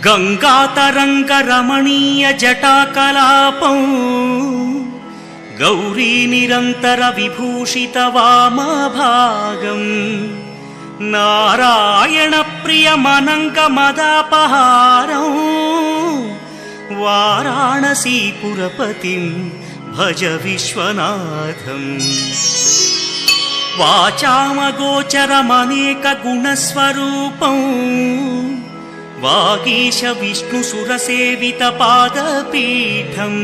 ಗಂಗಾತರಂಗ ರಮಣೀಯ ಜಟಾಕಲಾಪಂ ಗೌರೀ ನಿರಂತರ ವಿಭೂಷಿತ ವಾಮಭಾಗಂ ನಾರಾಯಣ ಪ್ರಿಯ ಮನಂಗ ಮದಾಪಹಾರಂ ವಾರಾಣಸೀಪುರಪತಿಂ ಭಜ ವಿಶ್ವನಾಥಂ ವಾಚಾಮಗೋಚರಮನೇಕ ಗುಣಸ್ವರೂಪಂ ವಾಗೀಶ ವಿಷ್ಣು ಸುರಸೇವಿತ ಪಾದಪೀಠಂ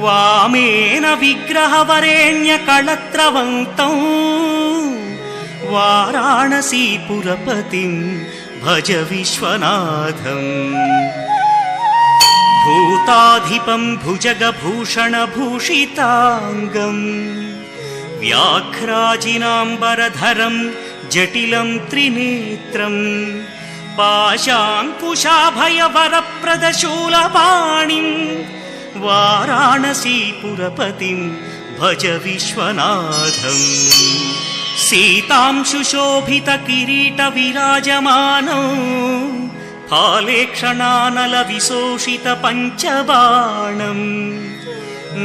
ವಾಮೇನ ವಿಗ್ರಹವರೇಣ್ಯ ಕಳತ್ರವಂತಂ ವಾರಾಣಸೀಪುರಪತಿಂ ಭಜ ವಿಶ್ವನಾಥಂ ಭೂತಾಧಿಪಂ ಭುಜಗಭೂಷಣಭೂಷಿತಾಂಗಂ ವ್ಯಾಘ್ರಾಜಿನಾಂಬರಧರಂ ಜಟಿಲಂ ತ್ರಿನೇತ್ರಂ ಪಾಶಾಂಕುಶಾಭಯವರಪ್ರದಶೂಲಪಾಣಿಂ ವಾರಾಣಸೀಪುರಪತಿಂ ಭಜ ವಿಶ್ವನಾಥಂ ಸೀತಾಂಶುಶೋಭಿತ ಕಿರೀಟ ವಿರಾಜಮಾನಂ ಫಾಲೇಕ್ಷಣಾನಲ ವಿಶೋಷಿತ ಪಂಚಬಾಣಂ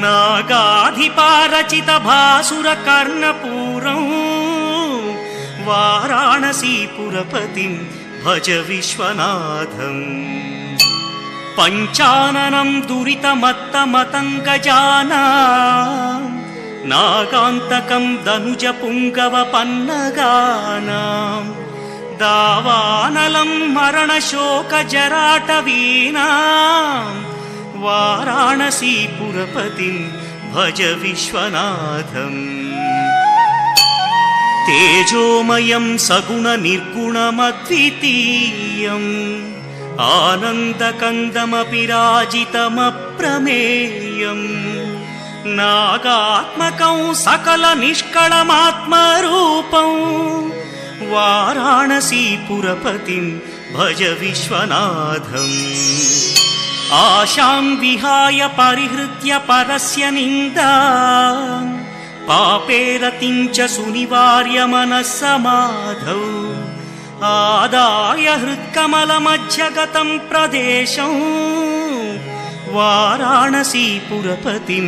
ನಾಗಾಧಿಪಾರಚಿತ ಭಾಸುರ ಕರ್ಣಪೂರಂ ವಾರಾಣಸೀಪುರಪತಿಂ ಭಜ ವಿಶ್ವನಾಥಂ ಪಂಚಾನನಂ ದುರಿತಮತ್ತ ಮತಂಗಜಾನಾಂ ನಾಗಾಂತಕಂ ಧನುಜ ಪುಂಗವ ಪನ್ನಗಾನಾಂ ದಾವಾನಲಂ ಮರಣ ಶೋಕ ಜರಾಟವೀನಾಂ ವಾರಾಣಸೀಪುರಪತಿಂ ಭಜ ವಿಶ್ವನಾಥಂ ತೇಜೋಮಯಂ ಸಗುಣ ನಿರ್ಗುಣಮದ್ವಿತೀಯಂ ಆನಂದಕಂದಮಪಿ ರಾಜಿತಮಪ್ರಮೇಯಂ ನಾಗಾತ್ಮಕಂ ಸಕಲ ನಿಷ್ಕಳಮಾತ್ಮರೂಪಂ ವಾರಾಣಸೀಪುರಪತಿಂ ಭಜ ವಿಶ್ವನಾಥಂ ಆಶಾಂ ವಿಹಾಯ ಪರಿಹೃತ್ಯ ಪರಸ್ಯ ನಿಂದಾಂ ಪಾಪೇರತಿಂ ಚ ಸುನಿವಾರ್ಯ ಮನಸ್ಸಮಾಧೌ ಆದಾಯ ಹೃತ್ಕಮಲಮಧ್ಯಗತಂ ಪ್ರದೇಶಂ ವಾರಾಣಸೀಪುರಪತಿಂ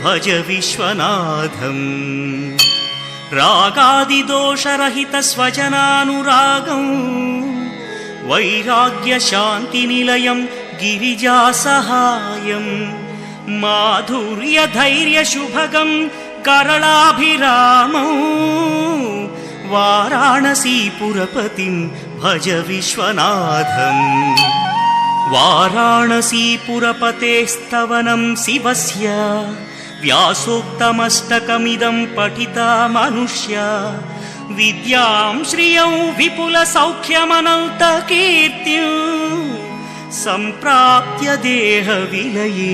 ಭಜ ವಿಶ್ವನಾಥಂ ರಾಗಾದಿದೋಷರಹಿತ ಸ್ವಜನಾನುರಾಗಂ ವೈರಾಗ್ಯ ಶಾಂತಿನಿಲಯಂ ಗಿರಿಜಾಸಹಾಯಂ ಮಾಧುರ್ಯ ಧೈರ್ಯ ಶುಭಗಂ ಕರಳಾಭಿರಾಮಂ ವಾರಾಣಸೀಪುರಪತಿಂ ಭಜ ವಿಶ್ವನಾಥಂ ವಾರಾಣಸೀಪುರಪತೇಸ್ತವನಂ ಶಿವಸ್ಯ ವ್ಯಾಸೋಕ್ತಮಷ್ಟಕಮಿದಂ ಪಠಿತಾ ಮನುಷ್ಯ ವಿದ್ಯಾಂ ಶ್ರಿಯಂ ವಿಪುಲ ಸೌಖ್ಯಮನಂತ ಕೀರ್ತಿಂ ಸಂಪ್ರಾಪ್ಯ ದೇಹ ವಿಲಯೇ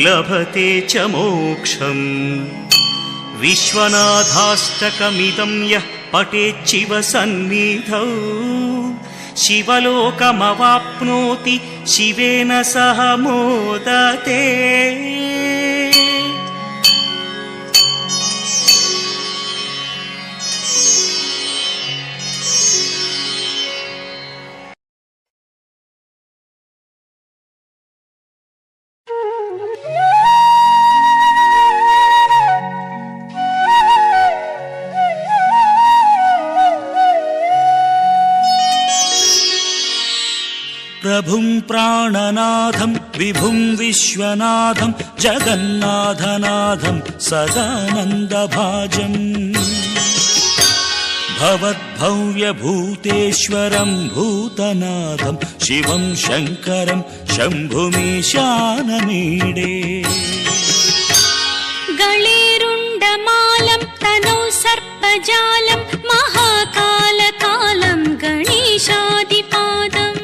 ಲಭತೆ ಚ ಮೋಕ್ಷಂ ವಿಶ್ವನಾಥಾಷ್ಟಕಮಿದಂ ಯಃ ಪಠೇಚ್ಚಿವ ಸನ್ನಿಧೌ ಶಿವಲೋಕಮವಾಪ್ನೋತಿ ಶಿವೇನ ಸಹ ಮೋದತೆ प्रभुं प्राणनाथं विभुं विश्वनाथं जगन्नाथनाथं सदानन्दभाजम् भवद्भव्यभूतेश्वरं भूतनाथं शिवं शङ्करं शम्भुमीशानमीडे गळेरुण्डमालं तनौ सर्पजालं महाकालकालं गणेशादिपादम्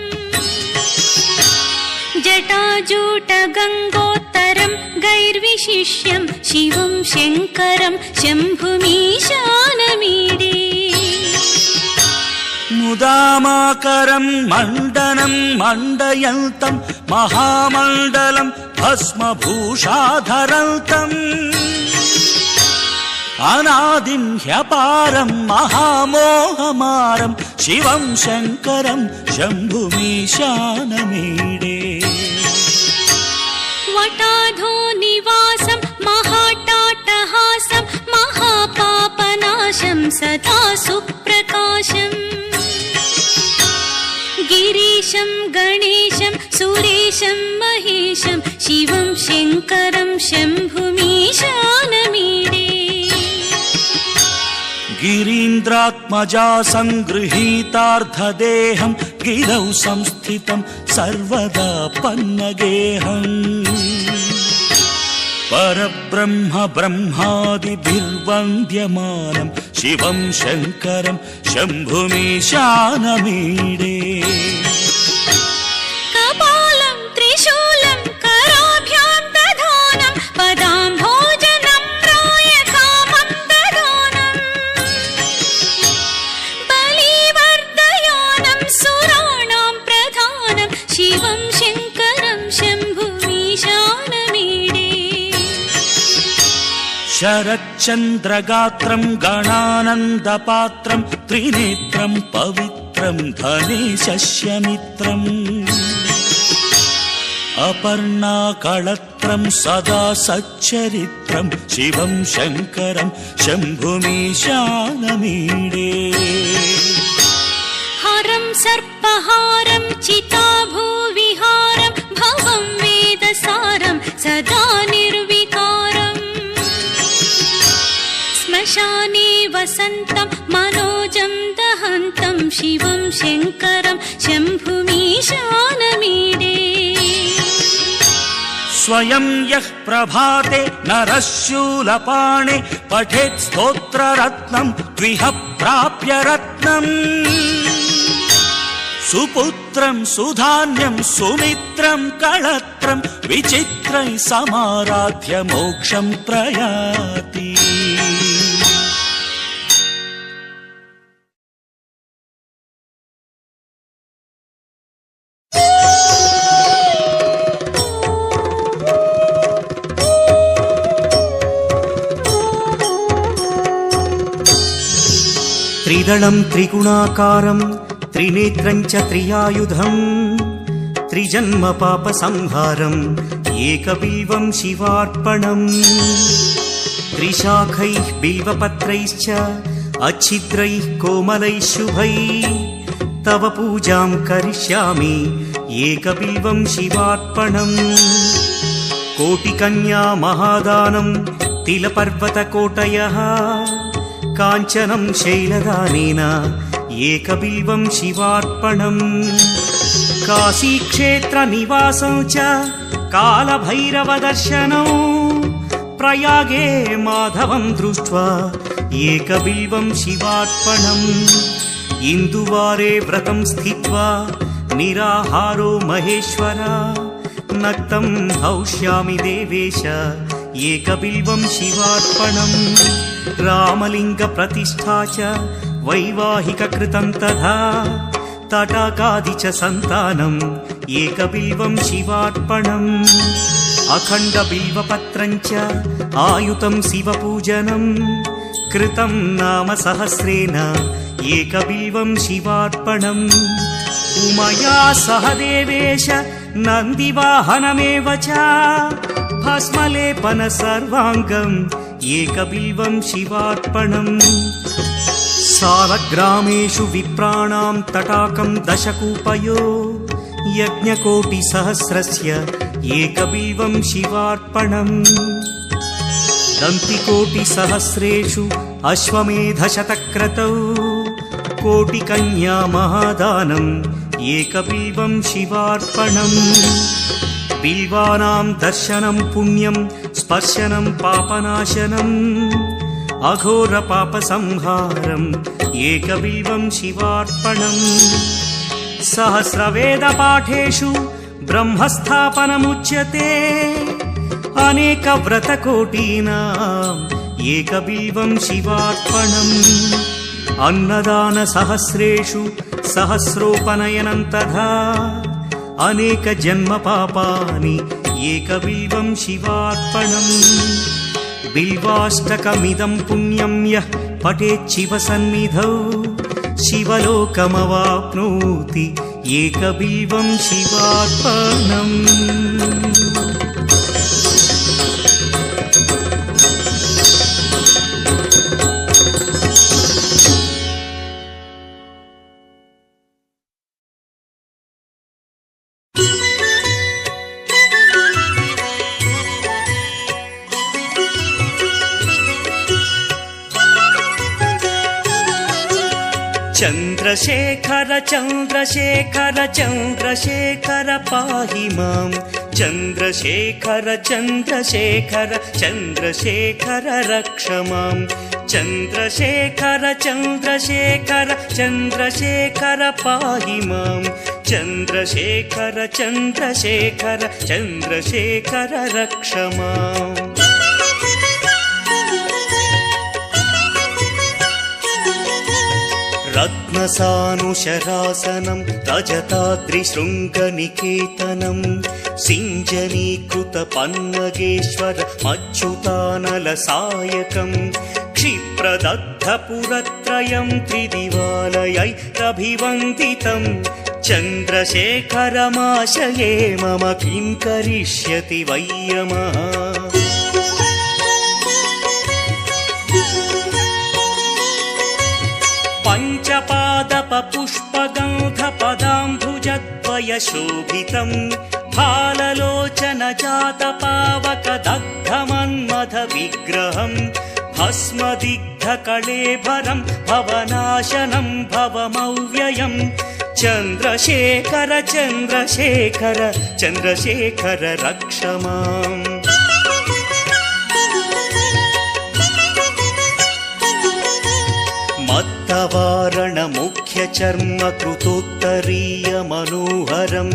जटाजूटगङ्गोत्तरं गैर्विशिष्यं शिवं शङ्करं शम्भुमीशानमीडे मुदामाकरं मण्डनं मण्डयन्तं महामण्डलं भस्मभूषाधरन्तम् अनादिं ह्यपारं महामोहमारं शिवं शङ्करं शम्भुमीशानमीडे वटाधो निवासं महाटाटहासं महापापनाशं सदा सुप्रकाशम् गिरीशं गणेशं सुरेशं महेशं शिवं शङ्करं शम्भुमीशानमीडे गिरीन्द्रात्मजा सङ्गृहीतार्धदेहं गिरौ संस्थितं सर्वदा पन्नगेहम् परब्रह्म ब्रह्मादिभिर्वन्द्यमानं शिवं शङ्करं शम्भुमीशानमीडे कपालं त्रिशूलं कराभ्यां दधानं पदाम्भोजनं रायकामं दधानं बलिवर्धयानं सुराणां प्रधानं शिवं शङ्करं शम्भुमीशानमीडे शरच्चन्द्रगात्रं गणानन्दपात्रं त्रिनेत्रं पवित्रं धनेशस्यमित्रम् अपर्णाकळत्रं सदा सच्चरित्रं शिवं शङ्करं शम्भुमीशानमीडे हरं सर्पहारं चिताभूविहारं भवं वेदसारं सदा निर्विकारम् श्मशाने वसन्तं मनोजं दहन्तं शिवं शङ्करं शम्भुमीशानमीडे स्वयं यः प्रभाते नरः शूलपाणे पठेत् स्तोत्ररत्नं द्विह प्राप्य रत्नम् सुपुत्रं सुधान्यं सुमित्रं कळत्रं विचित्रैः समाराध्य मोक्षं प्रयाति त्रिदलं त्रिगुणाकारं त्रिनेत्रं च त्रियायुधं त्रिजन्म पापसंहारम् एकबिल्वं शिवार्पणम् त्रिशाखैः बिल्वपत्रैश्च अच्छिद्रैः कोमलैः शुभैः तव पूजां करिष्यामि एकबिल्वं शिवार्पणम् कोटिकन्या महादानं तिलपर्वतकोटयः काञ्चनं शैलदानेन एकबिल्वं शिवार्पणम् काशीक्षेत्रनिवासं च कालभैरवदर्शनौ प्रयागे माधवं दृष्ट्वा एकबिल्वं शिवार्पणम् इन्दुवारे व्रतं स्थित्वा निराहारो महेश्वर नक्तं हौष्यामि देवेश एकबिल्वं शिवार्पणम् रामलिङ्गप्रतिष्ठा च वैवाहिककृतं तथा तटाकादि च सन्तानम् एकबिल्वं शिवार्पणम् अखण्डबिल्वपत्रं च आयुतं शिवपूजनं कृतं नाम सहस्रेण एकबिल्वं शिवार्पणम् उमया सह देवेश नन्दिवाहनमेव च भस्मलेपन सर्वाङ्गम् एकबिल्वं शिवार्पणम् सालग्रामेषु विप्राणां तटाकं दशकूपयो यज्ञकोटिसहस्रस्य एकबिल्वं शिवार्पणम् दन्तिकोटिसहस्रेषु अश्वमेधशतक्रतौ कोटिकन्या महादानम् एकबिल्वं शिवार्पणम् बिल्वानां दर्शनं पुण्यं स्पर्शनं पापनाशनम् अघोरपापसंहारम् एकबिल्वं शिवार्पणम् सहस्रवेदपाठेषु ब्रह्मस्थापनमुच्यते अनेकव्रतकोटीनाम् एकबिल्वं शिवार्पणम् अन्नदानसहस्रेषु सहस्रोपनयनं तथा अनेकजन्मपापानि एकबिल्वं शिवार्पणम् बिल्वाष्टकमिदं पुण्यं यः पठेत् शिवसन्निधौ शिवलोकमवाप्नोति एकबिल्वं शिवार्पणम्। चन्द्रशेखर चन्द्रशेखर चन्द्रशेखर पाहि मां चन्द्रशेखर चन्द्रशेखर चन्द्रशेखर रक्ष मां चन्द्रशेखर चन्द्रशेखर चन्द्रशेखर पाहि मां चन्द्रशेखर चन्द्रशेखर चन्द्रशेखर रक्ष माम्। रत्नसानुशरासनं रजताद्रिशृङ्गनिकेतनं सिञ्जनीकृतपन्नगेश्वर मच्युतानलसायकं क्षिप्रदग्धपुरत्रयं त्रिदिवालयैरभिवन्दितं चन्द्रशेखरमाशये मम किं करिष्यति वै यमः। पञ्चपादपपुष्पगन्धपदाम्भुजद्वयशोभितं फाललोचनजातपावकदग्धमन्मथविग्रहं भस्मदिग्धकळेभरं भवनाशनं भवमव्ययं चन्द्रशेखर चन्द्रशेखर चन्द्रशेखर रक्ष माम्। मत्तवारणमुख्यचर्मकृतोत्तरीयमनोहरं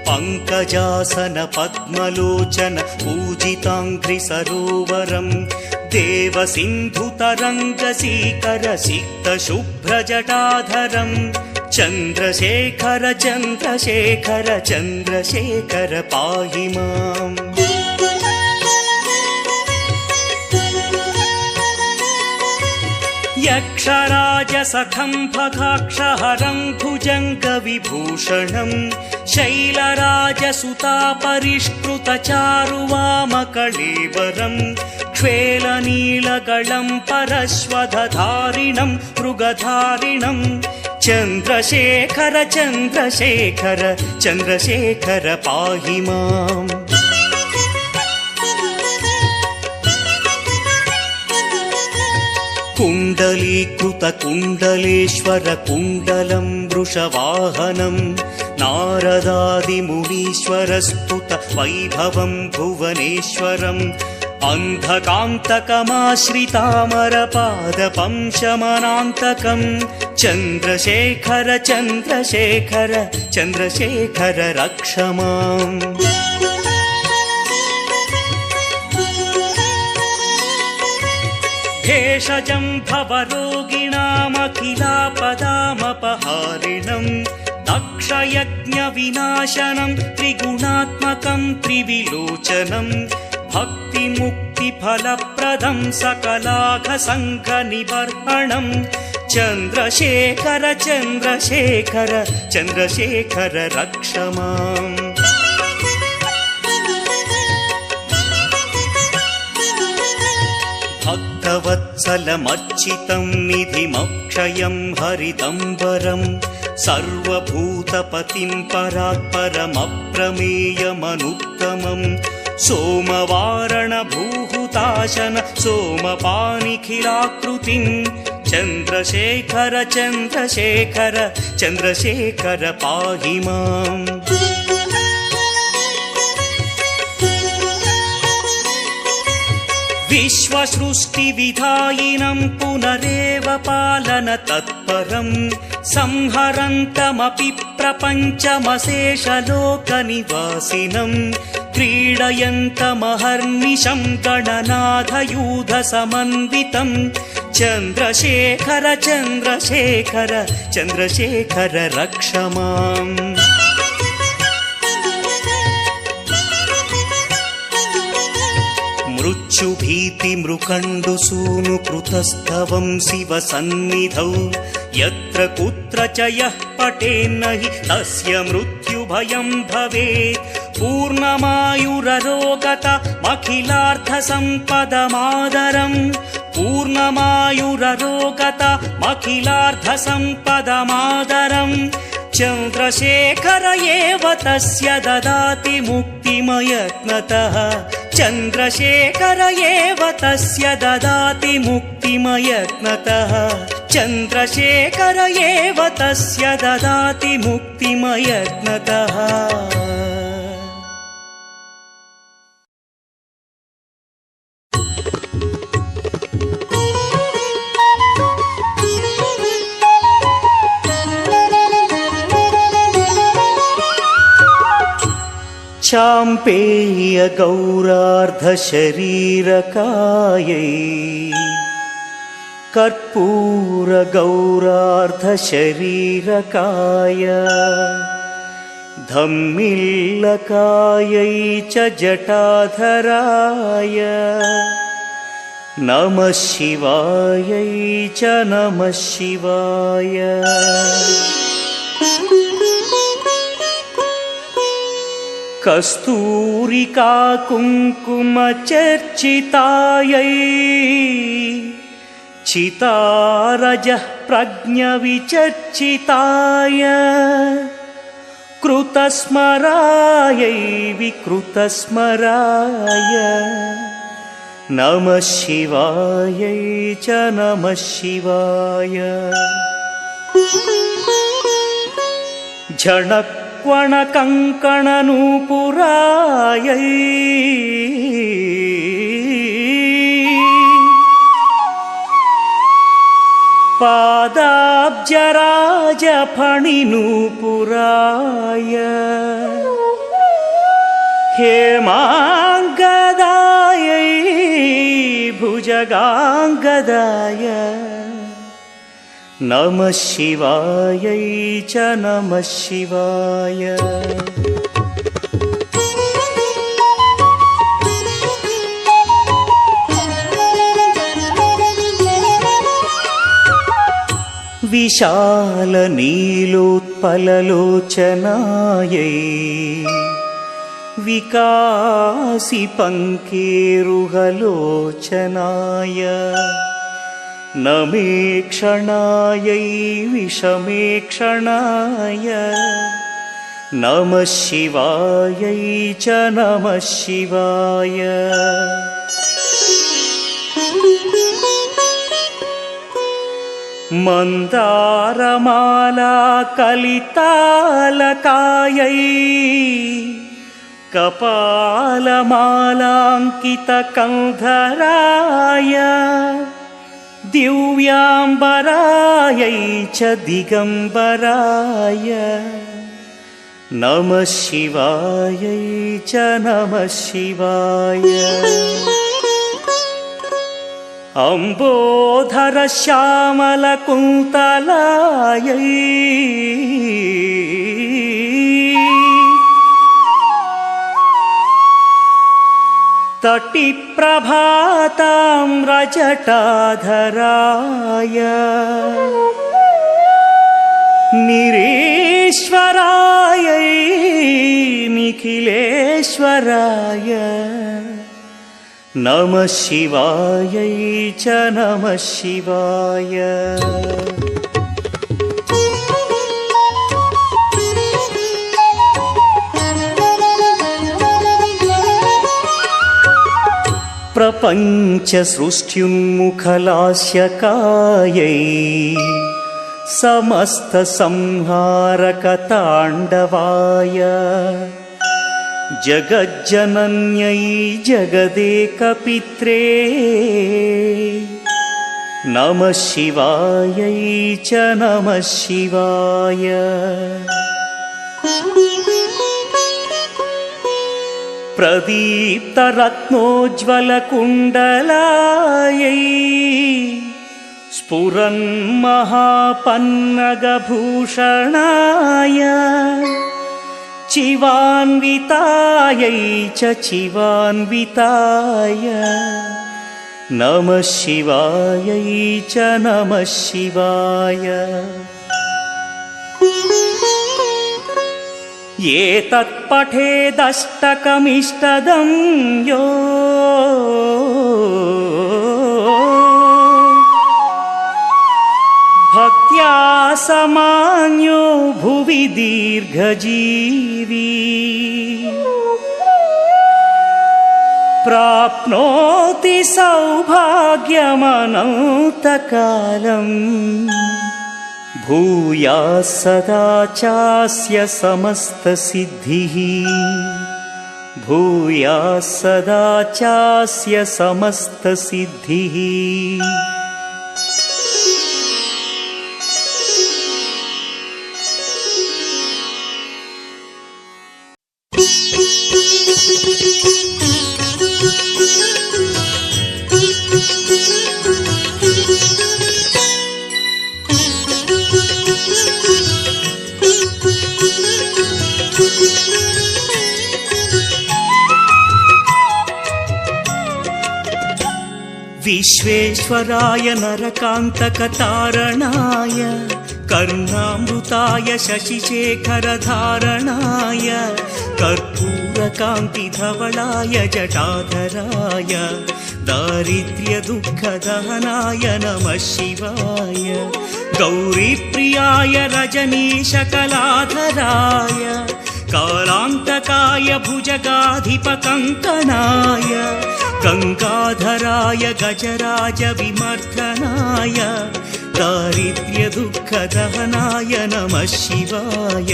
पङ्कजासन पद्मलोचन पूजिताङ्घ्रिसरोवरं देवसिन्धुतरङ्गसीकर सिक्तशुभ्रजटाधरं चन्द्रशेखर चन्द्रशेखर चन्द्रशेखर पाहि माम्। यक्षराजसखं भगाक्षहरं भुजङ्गविभूषणं शैलराजसुतापरिष्कृतचारुवामकळेवरं क्ष्वेलनीलगलं परश्वधधारिणं मृगधारिणं चन्द्रशेखर चन्द्रशेखर चन्द्रशेखर पाहि माम्। कुण्डलीकृतकुण्डलेश्वर कुण्डलं वृषवाहनं नारदादिमुनीश्वरस्तुत वैभवं भुवनेश्वरम् अन्धकान्तकमाश्रितामरपादपं शमनान्तकं चन्द्रशेखर चन्द्रशेखर चन्द्रशेखर रक्ष माम्। भेषजं भवरोगिणामखिलापदामपहारिणं दक्षयज्ञविनाशनं त्रिगुणात्मकं त्रिविलोचनं भक्तिमुक्तिफलप्रदं सकलाघसङ्घनिबर्हणं चन्द्रशेखर चन्द्रशेखर चन्द्रशेखर रक्ष माम्। भक्तवत्सलमर्चितं निधिमक्षयं हरिदम्बरं सर्वभूतपतिं परात्परमप्रमेयमनुत्तमं सोमवारणभूहुताशन सोमपानिखिलाकृतिं चन्द्रशेखर चन्द्रशेखर चन्द्रशेखर पाहि माम्। विश्वसृष्टिविधायिनं पुनरेव पालन तत्परं संहरन्तमपि प्रपञ्चमशेषलोकनिवासिनं क्रीडयन्तमहर्निशं गणनाथयूधसमन्वितं चन्द्रशेखर चन्द्रशेखर चन्द्रशेखर रक्ष माम्। मृत्युभीतिमृकण्डुसूनुकृतस्तवं शिवसन्निधौ यत्र कुत्र च यः पठेन्न हि तस्य मृत्युभयं भवेत् पूर्णमायुररोगतमखिलार्थसम्पदमादरम् पूर्णमायुररोगतमखिलार्थसम्पदमादरम् चन्द्रशेखर एव तस्य ददाति मुक्तिमयत्नतः चन्द्रशेखर एव तस्य ददाति मुक्तिमयत्नतः चन्द्रशेखर एव तस्य ददाति मुक्तिमयत्नतः चाम्पेय गौरार्धशरीरकायै कर्पूर गौरार्धशरीरकाय धम्मिल्लकायै च जटाधराय नमः शिवायै च नमः शिवाय कस्तूरिका कुङ्कुमचर्चितायै चितारजः प्रज्ञविचर्चिताय कृतस्मरायै विकृतस्मराय नमः शिवायै च नमः शिवाय झणक्वणकङ्कणनूपुरायै पादाब्जराजफणिनूपुराय हेमाङ्गदायै भुजगाङ्गदाय नमः शिवायै च नमः शिवाय विशालनीलोत्पललोचनायै विकासिपङ्केरुहलोचनाय नमेक्षणायै विषमेक्षणाय नमः शिवायै च नमः शिवाय मन्दारमाला कलितालकायै कपालमालाङ्कितकन्धराय दिव्याम्बरायै च दिगम्बराय नमः शिवायै च नमः शिवाय अम्बोधरश्यामलकुन्तलायै तटिप्रभाताम्रजटाधराय निरीश्वरायै निखिलेश्वराय नमः शिवायै च नमः शिवाय प्रपञ्चसृष्ट्युन्मुखलास्यकायै समस्तसंहारकताण्डवाय जगज्जनन्यै जगदेकपित्रे नमः शिवायै च नमः शिवाय प्रदीप्तरत्नोज्ज्वलकुण्डलायै स्फुरन्महापन्नगभूषणाय चिवान्वितायै च चिवान्विताय नमः शिवायै च नमः शिवाय। एतत्पठेदष्टकमिष्टदं यो भक्त्या समान्यो भुवि दीर्घजीवी प्राप्नोति सौभाग्यमनन्तकालम् भूयाः सदा चास्य समस्तसिद्धिः भूयाः सदा चास्य समस्तसिद्धिः। विश्वेश्वराय नरकान्तकतारणाय कर्णामृताय शशिशेखरधारणाय कर्पूरकान्तिधवलाय जटाधराय दारिद्र्यदुःखदहनाय नमः शिवाय। गौरीप्रियाय रजनीशकलाधराय कालान्तकाय भुजगाधिपकङ्कणाय गङ्गाधराय गजराज विमर्दनाय दारिद्र्यदुःखदहनाय नमः शिवाय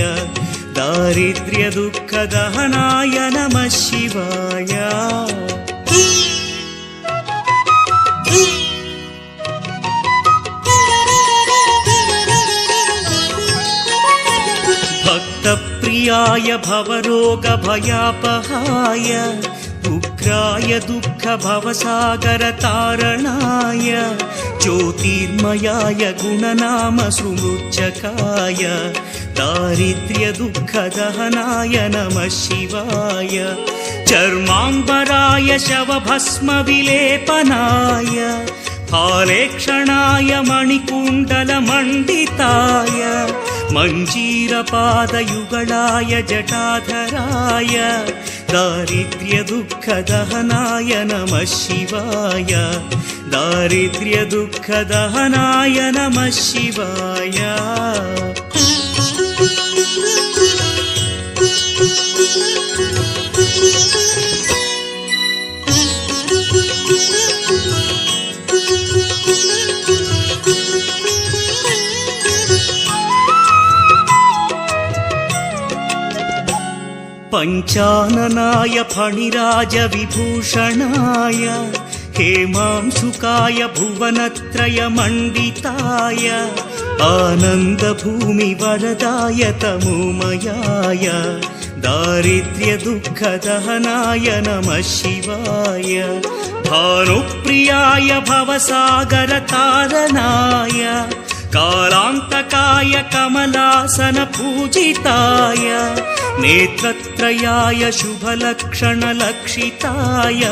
दारिद्र्यदुःखदहनाय नमः शिवाय। भक्तप्रियाय भवरोगभयापहाय उग्राय दुःखभवसागरतारणाय ज्योतिर्मयाय गुणनामसुमृच्छकाय दारिद्र्यदुःखदहनाय नमः शिवाय। चर्माम्बराय शवभस्मविलेपनाय फालेक्षणाय मणिकुण्डलमण्डिताय मञ्जीरपादयुगलाय जटाधराय दारिद्र्यदुःखदहनाय नमः शिवाय दारिद्र्यदुःखदहनाय नमः शिवाय। पञ्चाननाय फणिराज विभूषणाय हेमांशुकाय भुवनत्रयमण्डिताय आनन्दभूमिवरदाय तमोमयाय दारिद्र्यदुःखदहनाय नमः शिवाय। भानुप्रियाय भवसागरतारणाय कालान्तकाय कमलासनपूजिताय नेत्रत्रयाय शुभलक्षणलक्षिताय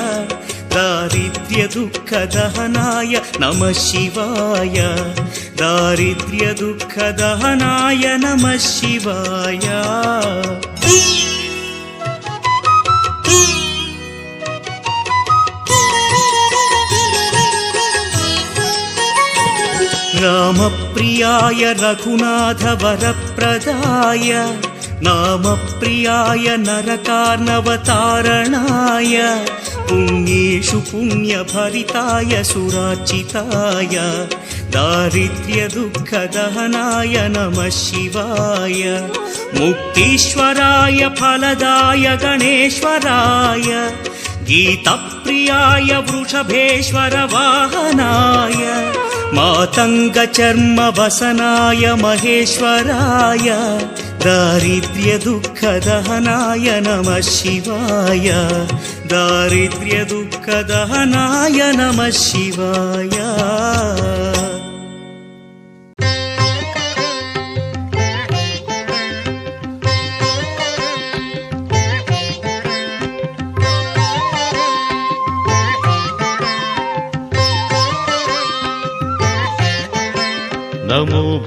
दारिद्र्यदुःखदहनाय नमः शिवाय दारिद्र्यदुःखदहनाय नमः शिवाय। रामप्रियाय रघुनाथवरप्रदाय नामप्रियाय नरकार्णवतारणाय पुण्येषु पुण्यभरिताय सुरार्चिताय दारिद्र्यदुःखदहनाय नमः शिवाय। मुक्तीश्वराय फलदाय गणेश्वराय गीतप्रियाय वृषभेश्वर वाहनाय मातङ्गचर्मवसनाय महेश्वराय दारिद्र्यदुःखदहनाय नमः शिवाय दारिद्र्यदुःखदहनाय नमः शिवाय।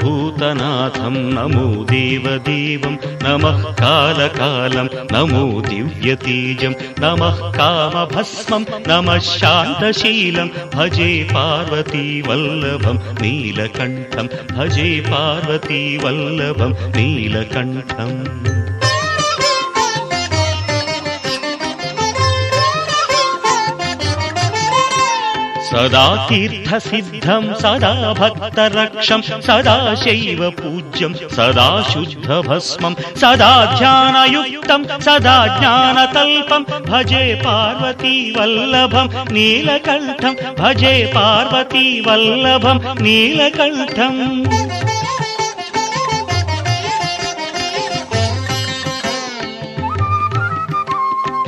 భూతనాథం నమో దేవదేవం నమః కాలకాలం నమో దివ్యతేజం నమః కామభస్మం నమః శాంతశీలం భజే పార్వతీ వల్లభం నీలకంఠం భజే పార్వతీ వల్లభం నీలకంఠం సదా తీర్థసిద్ధం సదా భక్తరక్షం సదా శైవ పూజ్యం సదా శుద్ధ భస్మం సదా ధ్యానయుక్తం సదా జ్ఞానకల్పం భజే పార్వతీ వల్లభం నీలకంఠం భజే పార్వతీ వల్లభం నీలకంఠం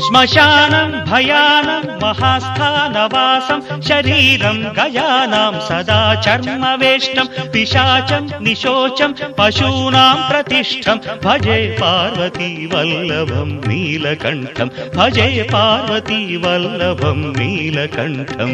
శ్మశానం భయానం మహాస్థానవాసం శరీరం గయానాం సదా చర్మవేష్టం పిశాచం నిశోచం పశూనాం ప్రతిష్టం భజే పార్వతీ వల్లభం నీలకంఠం భజే పార్వతీ వల్లభం నీలకంఠం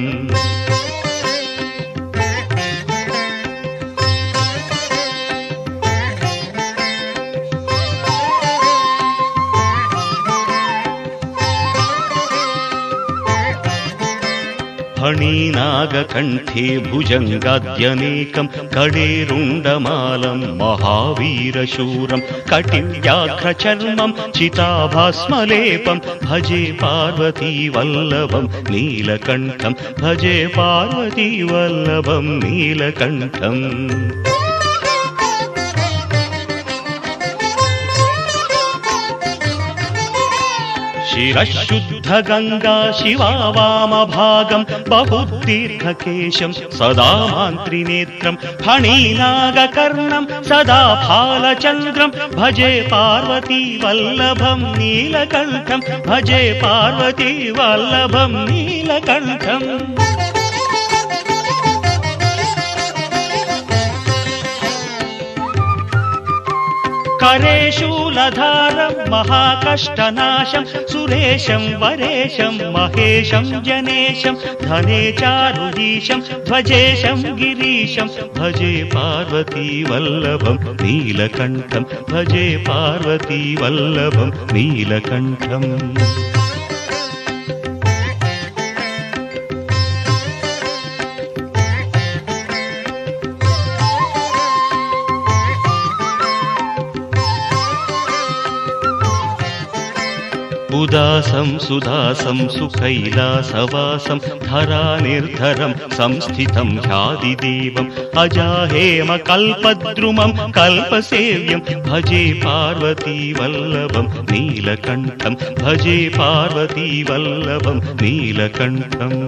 ఫణీనాగకంఠే భుజంగాద్యనేకం కడేరుండమాలం మహావీరశూరం కటివ్యాఘ్రచర్మం చితాభస్మలేపం భజే పార్వతీ వల్లభం నీలకంఠం భజే పార్వతీ వల్లభం నీలకంఠం శిరశుద్ధ గంగా శివా వామభాగం బహుదీర్ఘకేశం సదా మాంత్రినేత్రం ఫణీనాగకర్ణం సదా ఫాలచంద్రం భజే పార్వతీ వల్లభం నీలకంఠం భజే పార్వతీ వల్లభం నీలకంఠం करे शूलधारं महाकष्टनाशं सुरेशं वरेशं महेशं जनेशं धने चारुदीशं ध्वजेशं गिरीशं भजे पार्वती वल्लभं नीलकण्ठं भजे पार्वती वल्लभं नीलकण्ठम् उदासं सुदासं सुकैलासवासं धरानिर्धरं संस्थितं ह्यादिदेवम् अजाहेमकल्पद्रुमं कल्पसेव्यं भजे पार्वती वल्लभं नीलकण्ठं भजे पार्वती वल्लभं नीलकण्ठम्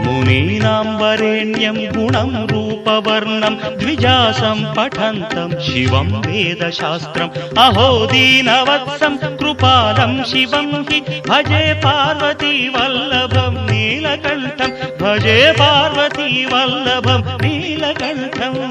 मुनीनां वरेण्यं गुणं रूपवर्णं द्विजासं पठन्तं शिवं वेदशास्त्रम् अहो दीनवत्सं कृपालं शिवं हि भजे पार्वती वल्लभं नीलकण्ठं भजे पार्वती वल्लभं नीलकण्ठम्